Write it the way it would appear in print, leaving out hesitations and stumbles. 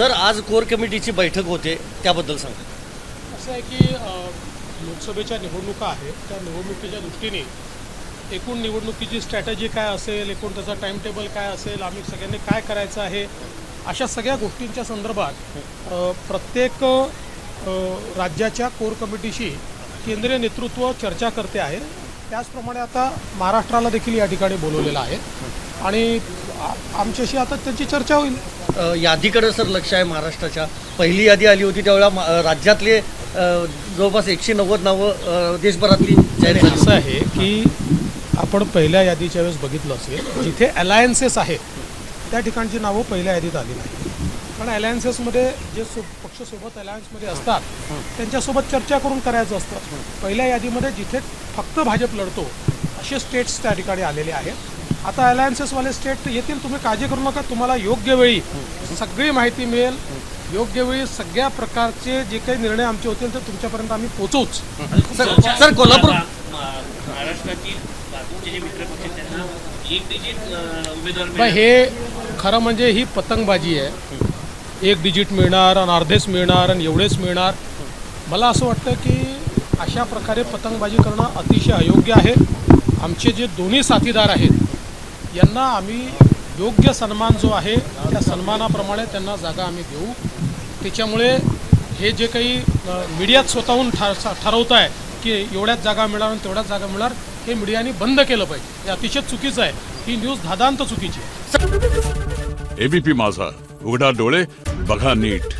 Sir, आज core कमिटीची बैठक होते, त्याबद्दल सांगा. असं आहे की लोकसभेच्या निवडणुका आहेत, त्या निवडणुकीच्या दृष्टीने एकूण निवडणुकीची स्ट्रॅटेजी काय असेल, एकूण त्याचा टाईम टेबल काय असेल, आम्ही सगळ्यांनी काय करायचं आहे, अशा सगळ्या गोष्टींच्या संदर्भात प्रत्येक राज्याच्या कोर कमिटीशी केंद्रीय नेतृत्व चर्चा करते आहे. त्याचप्रमाणे आता महाराष्ट्राला देखील या ठिकाणी बोलवलेलं आहे आणि आमच्याशी आता त्यांची चर्चा होईल. यादीकडे सर लक्ष आहे महाराष्ट्राच्या. पहिली यादी आली होती त्यावेळेला राज्यातले जवळपास 190 नावं देशभरातली जाहीर झाली. असं आहे की आपण पहिल्या यादीच्या वेळेस बघितलं असेल, जिथे अलायन्सेस आहेत त्या ठिकाणची नावं पहिल्या यादीत आली नाही. कारण अलायन्सेसमध्ये जे पक्ष सोबत अलायन्समध्ये असतात त्यांच्यासोबत चर्चा करून करायचं असतं. पहिल्या यादीमध्ये जिथे फक्त भाजप लढतो असे स्टेट्स त्या ठिकाणी आलेले आहेत. आता अलायन्सेसवाले स्टेट येतील, तुम्ही काळजी करू नका. तुम्हाला योग्य वेळी सगळी माहिती मिळेल. योग्य वेळी सगळ्या प्रकारचे जे काही निर्णय आमचे होतील ते तुमच्यापर्यंत आम्ही पोहोचवूच. सर, कोल्हापूर महाराष्ट्रातील बाकीचे जे मित्रपक्ष त्यांना एक डिजिट उमेदवार हे खरं म्हणजे ही पतंगबाजी आहे. 1 डिजिट मिळणार आणि अर्धेच मिळणार आणि एवढेच मिळणार. मला असं वाटतं की अशा प्रकारे पतंगबाजी करणं अतिशय अयोग्य आहे. आमचे जे दोन्ही साथीदार आहेत यांना आम्ही योग्य सन्मान जो आहे त्या सन्मानाप्रमाणे त्यांना जागा आम्ही देऊ. त्याच्यामुळे हे जे काही मीडियात स्वतःहून ठरवत आहे की एवढ्याच जागा मिळणार आणि तेवढ्याच जागा मिळणार, हे मीडियाने बंद केलं पाहिजे. हे अतिशय चुकीचं आहे. ही न्यूज धादांत चुकीची आहे. एबीपी माझा, उघडा डोळे बघा नीट.